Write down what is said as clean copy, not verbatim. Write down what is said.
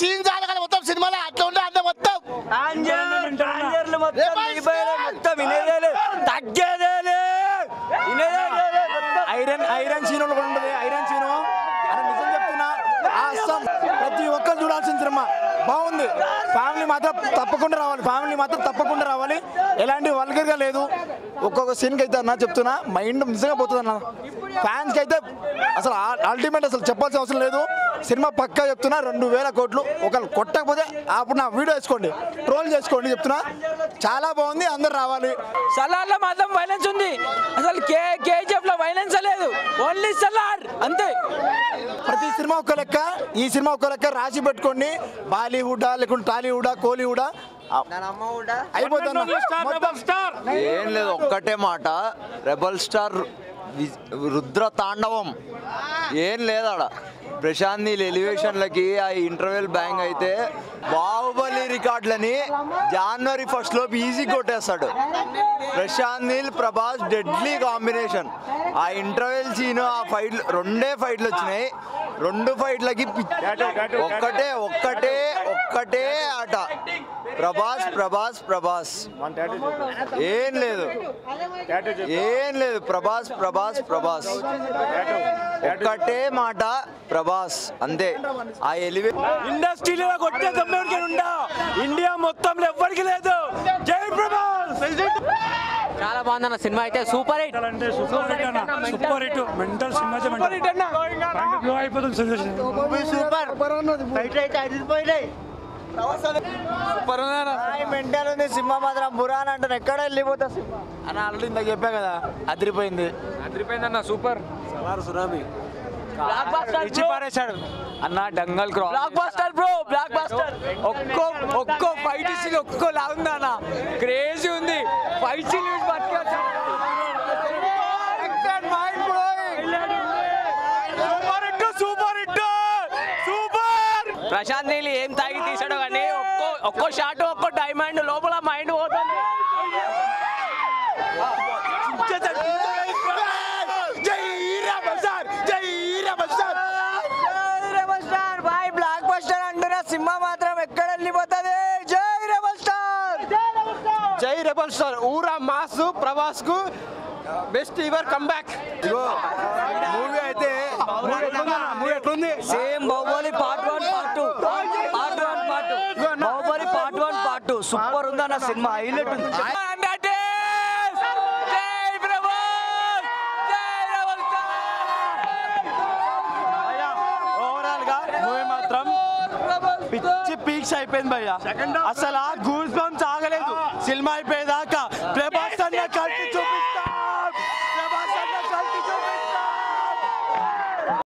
Scene చాలు కదా మొత్తం సినిమాలో అట్లా ఉండే అంత మొత్తం ఐరన్ సీన్ కూడా ఉంటుంది. ఐరన్ సీను అని నిజం చెప్తున్నా ప్రతి ఒక్కరు చూడాల్సిన సినిమా బాగుంది. ఫ్యామిలీ మాత్రం తప్పకుండా రావాలి. ఎలాంటి వల్గర్గా లేదు. ఒక్కొక్క సీన్కి అయితే అన్న చెప్తున్నా మైండ్ నిజంగా పోతుంది అన్న. ఫ్యాన్స్కి అయితే అసలు అల్టిమేట్ అసలు చెప్పాల్సిన అవసరం లేదు. సినిమా పక్కా చెప్తున్నా 2000 కోట్లు. ఒకళ్ళు కొట్టకపోతే అప్పుడు నా వీడియో వేసుకోండి, ట్రోల్ చేసుకోండి చెప్తున్నా. చాలా బాగుంది, అందరు రావాలి. సలార్లో మాత్రం వైలెన్స్ ఉంది. అసలు కేజీఎఫ్ లో వైలెన్స్ లేదు, ఓన్లీ సలార్ అంతే. ప్రతి సినిమా ఒక్క లెక్క, ఈ సినిమా ఒక్క లెక్క. రాసి పెట్టుకోండి. బాలీవుడా లేకుంటే టాలీవుడా కోలీవుడా అయిపోతుంది. ఏం లేదు, ఒక్కటే మాట, రెబల్ స్టార్ రుద్ర తాండవం ఏం లేదాడ. ప్రశాంత్ నీల్ ఎలివేషన్లకి ఆ ఇంటర్వెల్ బ్యాంగ్ అయితే బాహుబలి రికార్డులని జనవరి 1 లోపు ఈజీ కొట్టేస్తాడు. Prashanth Neel Prabhas deadly combination. ఆ ఇంటర్వెల్ సీన్, ఆ ఫైట్, 2 ఫైట్లు వచ్చినాయి. 2 ఫైట్లకి ఒక్కటే ఆట. ప్రభాస్ ఏం లేదు. ప్రభాస్ ఒక్కటే మాట, ప్రభాస్ అంతే. ఆ ఇండస్ట్రీలో కొట్టే దమ్మెవరికి ఉండా, ఇండియా మొత్తంలో ఎవ్వరికి లేదు. జై ప్రభాస్. చాలా బాగుందన్న సినిమా అయితే. సూపర్ హిట్ మెంటల్ సినిమా అయిపోతుంది. మెంటల్ ఉంది సినిమా మాత్రం. బురాన్ అంటారు ఎక్కడ వెళ్ళిపోతా సినిమా అని ఆల్రెడీ ఇందాక చెప్పా కదా. అదిరిపోయింది అన్న. సూపర్ సురాబి పారేశాడు అన్న. డంగల్ block buster bro, block buster. ఒక్కో ఫైట్ సీన్ ఒక్కో లాగుంది అన్న. క్రేజీ ఉంది ఫైట్ సీన్. ప్రశాంత్ నీల్ ఏం తాగి తీసాడో కానీ ఒక్కో షాట్ ఒక్కో డైమండ్ లోపల మైండ్ పోతుంది. బ్లాక్ బస్టర్ అంటున్నా. సినిమా మాత్రం ఎక్కడ వెళ్ళిపోతుంది. జై రెబల్ స్టార్. ఊరా మాస్ ప్రభాస్ కు best your come back. Movie అయితే ఎట్లుంది? Same Baahubali part 1 part 2 Baahubali part 1 part 2 super ఉందన్న సినిమా. హైలైట్ ఉంది. ఓవరాల్ గా మూవీ మాత్రం పిచ్చి పీక్స్ అయిపోయింది భయ్య. అసలు ఆ గూస్ బంప్స్ ఆగలేదు సినిమా అయిపోయేదాకా. ప్రభాస్ అన్న కలిసి చూపిస్తాడు.